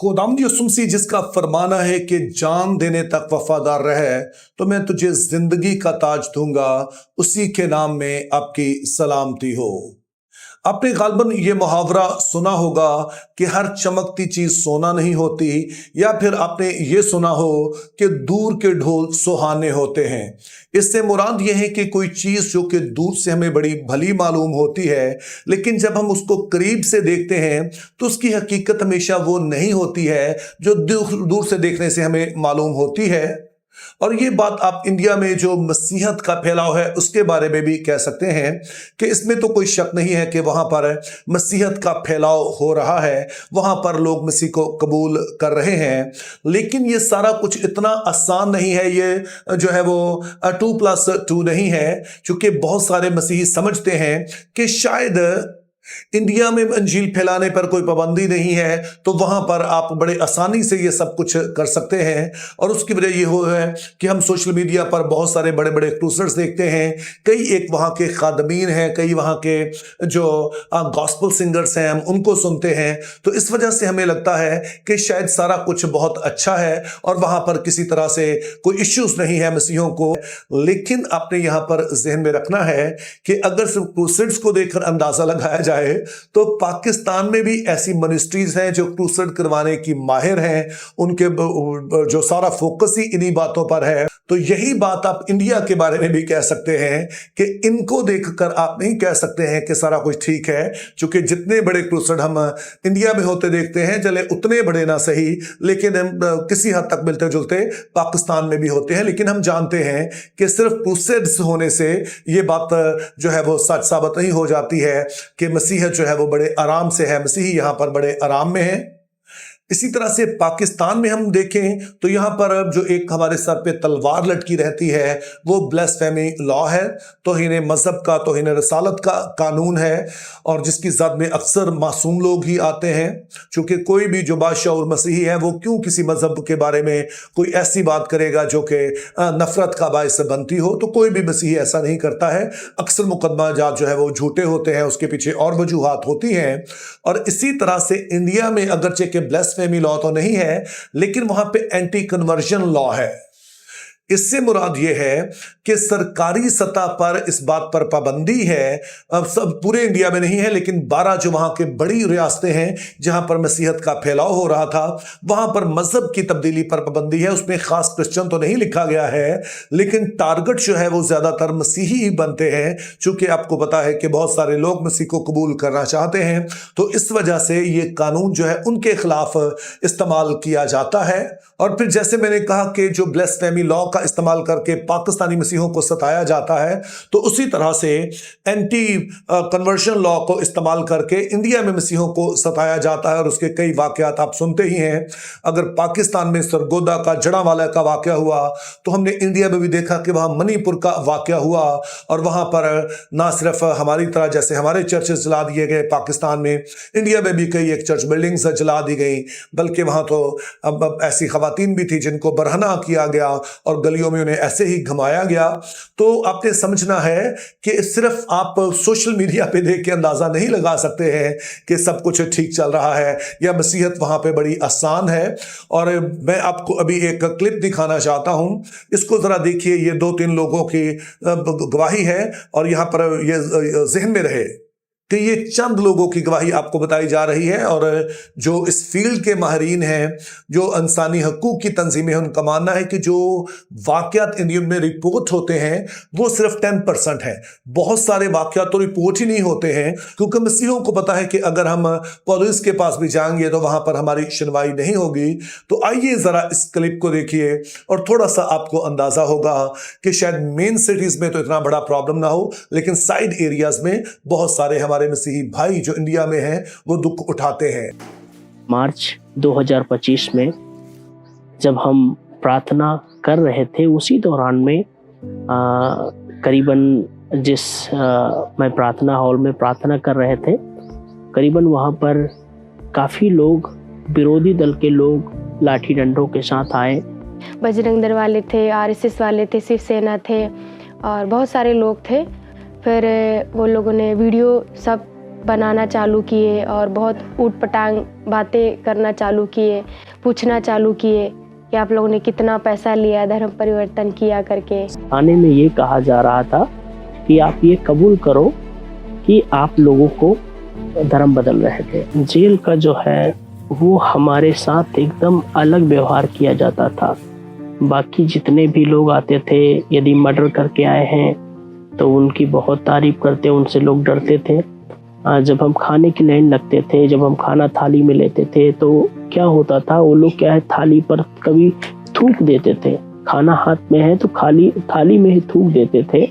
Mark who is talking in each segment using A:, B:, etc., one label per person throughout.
A: खुदावंद यीशु मसीह जिसका फरमाना है कि जान देने तक वफादार रहे तो मैं तुझे जिंदगी का ताज दूंगा, उसी के नाम में आपकी सलामती हो। आपने गालबन ये मुहावरा सुना होगा कि हर चमकती चीज सोना नहीं होती, या फिर आपने ये सुना हो कि दूर के ढोल सुहाने होते हैं। इससे मुराद ये है कि कोई चीज जो कि दूर से हमें बड़ी भली मालूम होती है, लेकिन जब हम उसको करीब से देखते हैं तो उसकी हकीकत हमेशा वो नहीं होती है जो दूर से देखने से हमें मालूम होती है। और ये बात आप इंडिया में जो मसीहत का फैलाव है उसके बारे में भी कह सकते हैं कि इसमें तो कोई शक नहीं है कि वहां पर मसीहत का फैलाव हो रहा है, वहां पर लोग मसीह को कबूल कर रहे हैं। लेकिन ये सारा कुछ इतना आसान नहीं है, ये जो है वो 2+2 नहीं है, क्योंकि बहुत सारे मसीही समझते हैं कि शायद इंडिया में अंजील फैलाने पर कोई पाबंदी नहीं है तो वहां पर आप बड़े आसानी से ये सब कुछ कर सकते हैं। और उसकी वजह ये हो है कि हम सोशल मीडिया पर बहुत सारे बड़े बड़े क्रूसर्स देखते हैं, कई एक वहां के खादमीन हैं, कई वहां के जो गॉस्पल सिंगर्स हैं, हम उनको सुनते हैं। तो इस वजह से हमें लगता है कि शायद सारा कुछ बहुत अच्छा है और वहां पर किसी तरह से कोई इश्यूज नहीं है मसीहों को। लेकिन आपने यहां पर जहन में रखना है कि अगर सिर्फ क्रूसर्स को देखकर अंदाजा लगाया जाए तो पाकिस्तान में भी ऐसी मिनिस्ट्रीज हैं जो क्रूसेड करवाने की माहिर हैं, उनके जो सारा फोकस ही इन्हीं बातों पर है। तो यही बात आप इंडिया के बारे में भी कह सकते हैं कि इनको देखकर आप नहीं कह सकते हैं कि सारा कुछ ठीक है, क्योंकि जितने बड़े क्रूसेड हम इंडिया में होते देखते हैं, चले उतने बड़े ना सही लेकिन किसी हद तक मिलते जुलते पाकिस्तान में भी होते हैं। लेकिन हम जानते हैं कि सिर्फ क्रूसेड्स होने से ये बात जो है वो सच साबित नहीं हो जाती है कि मसीहत जो है वो बड़े आराम से है, मसीही यहां पर बड़े आराम में है। इसी तरह से पाकिस्तान में हम देखें तो यहाँ पर जो एक हमारे सर पे तलवार लटकी रहती है वो ब्लास्फेमी लॉ है, तौहीन मजहब का, तौहीन रसालत का कानून है, और जिसकी जद में अक्सर मासूम लोग ही आते हैं। चूंकि कोई भी जो बादशाह और मसीही है वो क्यों किसी मजहब के बारे में कोई ऐसी बात करेगा जो कि नफरत का बायस बनती हो, तो कोई भी मसीही ऐसा नहीं करता है। अक्सर मुकदमा जात जो है वो झूठे होते हैं, उसके पीछे और वजूहात होती हैं। और इसी तरह से इंडिया में अगरचे के ब्लास्फेमी लॉ तो नहीं है, लेकिन वहां पे एंटी कन्वर्जन लॉ है। इससे मुराद यह है कि सरकारी सतह पर इस बात पर पाबंदी है, अब सब पूरे इंडिया में नहीं है लेकिन 12 जो वहां के बड़ी रियासतें हैं जहां पर मसीहत का फैलाव हो रहा था, वहां पर मजहब की तब्दीली पर पाबंदी है। उसमें खास क्रिश्चियन तो नहीं लिखा गया है, लेकिन टारगेट जो है वो ज्यादातर मसीही ही बनते हैं, चूंकि आपको पता है कि बहुत सारे लोग मसीह को कबूल करना चाहते हैं। तो इस वजह से ये कानून जो है उनके खिलाफ इस्तेमाल किया जाता है। और फिर जैसे मैंने कहा कि जो ब्लास्फेमी लॉ का इस्तेमाल करके पाकिस्तानी मसीहों को सताया जाता है, तो उसी तरह से एंटी कन्वर्शन लॉ को इस्तेमाल करके इंडिया में मसीहों को सताया जाता है। और उसके कई वाकयात आप सुनते ही हैं। अगर पाकिस्तान में सरगोदा का, जड़ांवाला का वाकया हुआ, तो हमने इंडिया में भी देखा कि वहां मणिपुर का वाकया हुआ, और वहां पर ना सिर्फ हमारी तरह जैसे हमारे चर्चेस जला दिए गए पाकिस्तान में, इंडिया में भी कई एक चर्च बिल्डिंग्स जला दी गई, बल्कि वहां तो अब ऐसी खवातीन भी थी जिनको बरहना किया गया और गलियों में उन्हें ऐसे ही घुमाया गया। तो आपने समझना है कि सिर्फ आप सोशल मीडिया पे देख के अंदाजा नहीं लगा सकते हैं कि सब कुछ ठीक चल रहा है या मसीहत वहां पे बड़ी आसान है। और मैं आपको अभी एक क्लिप दिखाना चाहता हूं, इसको जरा देखिए। ये 2-3 लोगों की गवाही है, और यहां पर ये जहन में रहे कि ये चंद लोगों की गवाही आपको बताई जा रही है। और जो इस फील्ड के माहिरीन हैं, जो इंसानी हकूक की तंजीमें हैं, उनका मानना है कि जो वाकयात इंडिया में रिपोर्ट होते हैं वो सिर्फ 10% है। बहुत सारे वाकयात तो रिपोर्ट ही नहीं होते हैं, क्योंकि मसीहों को पता है कि अगर हम पुलिस के पास भी जाएंगे तो वहां पर हमारी सुनवाई नहीं होगी। तो आइए जरा इस क्लिप को देखिए और थोड़ा सा आपको अंदाजा होगा कि शायद मेन सिटीज में तो इतना बड़ा प्रॉब्लम ना हो, लेकिन साइड एरियाज में बहुत सारे हमारे मसीही भाई जो इंडिया में हैं वो दुख उठाते हैं।
B: मार्च 2025 में जब हम प्रार्थना कर रहे थे, उसी दौरान में करीबन मैं प्रार्थना हॉल में प्रार्थना कर रहे थे, करीबन वहाँ पर काफ़ी लोग, विरोधी दल के लोग लाठी डंडों के साथ आए।
C: बजरंग दल वाले थे, आरएसएस वाले थे, शिवसेना थे और बहुत सारे लोग थे। फिर वो लोगों ने वीडियो सब बनाना चालू किए और बहुत ऊट-पटांग बातें करना चालू किए, पूछना चालू किए कि आप लोगों ने कितना पैसा लिया, धर्म परिवर्तन किया करके।
B: थाने में ये कहा जा रहा था कि आप ये कबूल करो कि आप लोगों को धर्म बदल रहे थे। जेल का जो है वो हमारे साथ एकदम अलग व्यवहार किया जाता था। बाकी जितने भी लोग आते थे, यदि मर्डर करके आए हैं तो उनकी बहुत तारीफ करते, उनसे लोग डरते थे। जब हम खाने की लाइन लगते थे, जब हम खाना थाली में लेते थे तो क्या होता था, वो लोग क्या है थाली पर कभी थूक देते थे। खाना हाथ में है तो थाली में ही थूक देते थे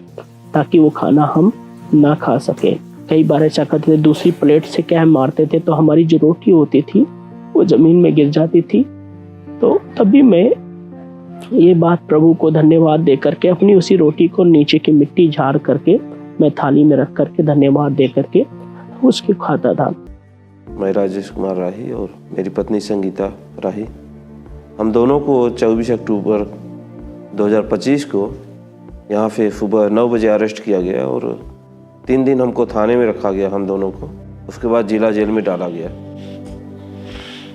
B: ताकि वो खाना हम ना खा सके। कई बार ऐसा करते थे, दूसरी प्लेट से क्या है मारते थे तो हमारी जो रोटी होती थी वो जमीन में गिर जाती थी। तो तभी मैं ये बात प्रभु को धन्यवाद दे करके अपनी उसी रोटी को नीचे की मिट्टी झाड़ करके मैं थाली में रख करके धन्यवाद दे करके उसकी खाता था।
D: मैं राजेश कुमार राही और मेरी पत्नी संगीता राही, हम दोनों को 24 अक्टूबर 2025 को यहाँ पे सुबह 9 बजे अरेस्ट किया गया और 3 दिन हमको थाने में रखा गया हम दोनों को। उसके बाद जिला जेल में डाला गया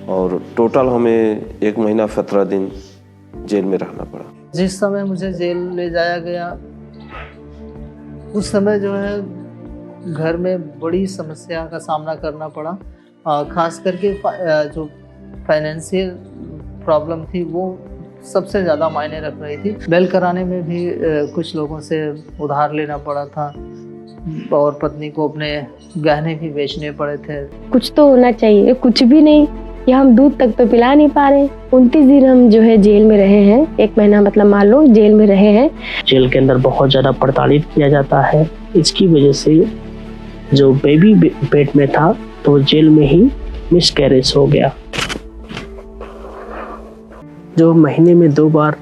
D: और टोटल हमें 1 महीना 17 दिन जेल में रहना पड़ा।
E: जिस समय मुझे जेल ले जाया गया उस समय जो है घर में बड़ी समस्या का सामना करना पड़ा। खास करके जो फाइनेंशियल प्रॉब्लम थी वो सबसे ज़्यादा मायने रख रही थी। बेल कराने में भी कुछ लोगों से उधार लेना पड़ा था और पत्नी को अपने गहने भी बेचने पड़े थे।
C: कुछ तो होना चाहिए, कुछ भी नहीं, या हम दूध तक तो पिला नहीं पा रहे। 29 दिन हम जो है जेल में रहे हैं, 1 महीना मतलब मान लो जेल में रहे हैं।
B: जेल के अंदर बहुत ज़्यादा प्रताड़ित किया जाता है। इसकी वजह से जो बेबी पेट में था तो जेल में ही मिसकैरेज हो गया। जो महीने में 2 बार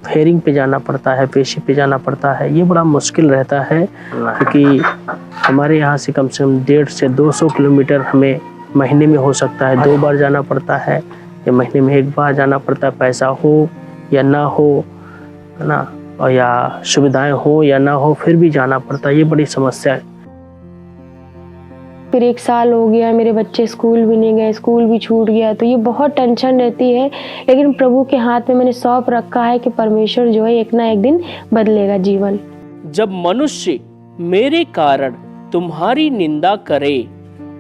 B: हेयरिंग पे जाना पड़ता है, पेशी पे जाना पड़ता है, ये बड़ा मुश्किल रहता है क्योंकि हमारे यहाँ से कम 150 से 200 किलोमीटर हमें महीने में हो सकता है 2 बार जाना पड़ता है या महीने में 1 बार जाना पड़ता है। पैसा हो या ना हो, है ना, और या सुविधाएं हो या ना हो, फिर भी जाना पड़ता है। ये बड़ी समस्या है।
C: फिर 1 साल हो गया, मेरे बच्चे स्कूल भी नहीं गए, स्कूल भी छूट गया, तो ये बहुत टेंशन रहती है। लेकिन प्रभु के हाथ में मैंने सौंप रखा है कि परमेश्वर जो है एक ना एक दिन बदलेगा जीवन।
F: जब मनुष्य मेरे कारण तुम्हारी निंदा करे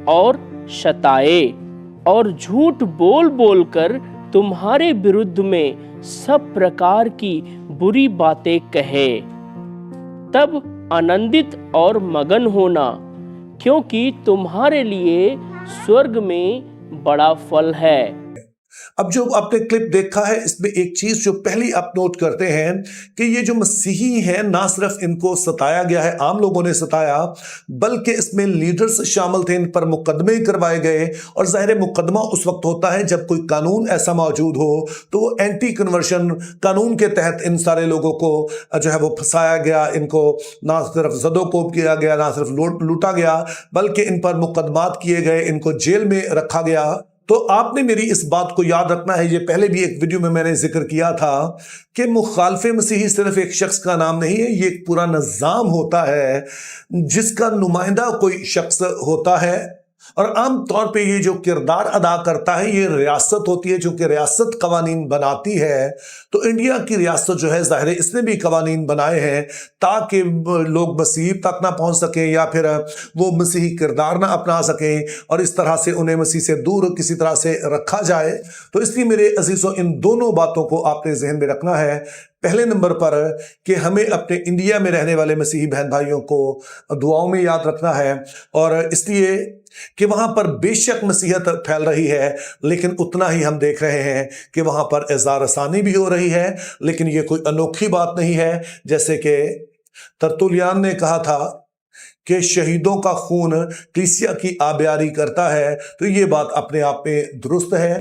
F: और शताए और झूठ बोल बोल कर तुम्हारे विरुद्ध में सब प्रकार की बुरी बातें कहे, तब आनंदित और मगन होना, क्योंकि तुम्हारे लिए स्वर्ग में बड़ा फल है।
A: अब जो आपने क्लिप देखा है, इसमें एक चीज जो पहली आप नोट करते हैं कि ये जो मसीही हैं, ना सिर्फ इनको सताया गया है, आम लोगों ने सताया, बल्कि इसमें लीडर्स शामिल थे, इन पर मुकदमे करवाए गए। और जाहिर मुकदमा उस वक्त होता है जब कोई कानून ऐसा मौजूद हो, तो वो एंटी कन्वर्शन कानून के तहत इन सारे लोगों को जो है वो फंसाया गया। इनको ना सिर्फ ज़दोकोब किया गया, ना सिर्फ लूटा गया, बल्कि इन पर मुकदमात किए गए, इनको जेल में रखा गया। तो आपने मेरी इस बात को याद रखना है, ये पहले भी एक वीडियो में मैंने जिक्र किया था कि मुखालफे मसीही सिर्फ एक शख्स का नाम नहीं है, ये एक पूरा निज़ाम होता है जिसका नुमाइंदा कोई शख्स होता है। और आम तौर पे ये जो किरदार अदा करता है ये रियासत होती है, चूंकि रियासत कवानीन बनाती है। तो इंडिया की रियासत जो है, जाहिर है इसने भी कवानीन बनाए हैं ताकि लोग मसीह तक ना पहुंच सकें या फिर वो मसीही किरदार ना अपना सकें और इस तरह से उन्हें मसीह से दूर किसी तरह से रखा जाए। तो इसलिए मेरे अजीजों, इन दोनों बातों को आपने जहन में रखना है। पहले नंबर पर कि हमें अपने इंडिया में रहने वाले मसीही बहन भाइयों को दुआओं में याद रखना है, और इसलिए कि वहां पर बेशक मसीहत फैल रही है, लेकिन उतना ही हम देख रहे हैं कि वहां पर इज़ार रसानी भी हो रही है। लेकिन ये कोई अनोखी बात नहीं है। जैसे कि तरतुलियान ने कहा था कि शहीदों का खून कलीसिया की आबियारी करता है, तो ये बात अपने आप में दुरुस्त है।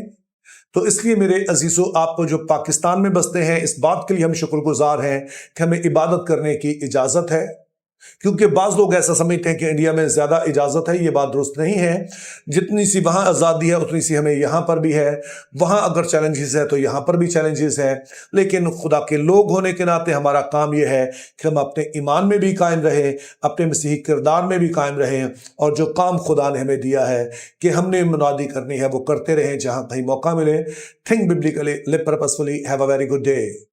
A: तो इसलिए मेरे अजीजों, आप जो पाकिस्तान में बसते हैं, इस बात के लिए हम शुक्रगुजार हैं कि हमें इबादत करने की इजाज़त है। क्योंकि बाज लोग ऐसा समझते हैं कि इंडिया में ज्यादा इजाजत है। ये बात दुरुस्त नहीं है। जितनी सी वहां आज़ादी है उतनी सी हमें यहाँ पर भी है। वहां अगर चैलेंजेस है तो यहाँ पर भी चैलेंजेस है, लेकिन खुदा के लोग होने के नाते हमारा काम यह है कि हम अपने ईमान में भी कायम रहें, अपने मसीही किरदार में भी कायम रहें, और जो काम खुदा ने हमें दिया है कि हमने मुनादी करनी है वो करते रहें जहां कहीं मौका मिले। Think biblically, live purposefully, have a very good day.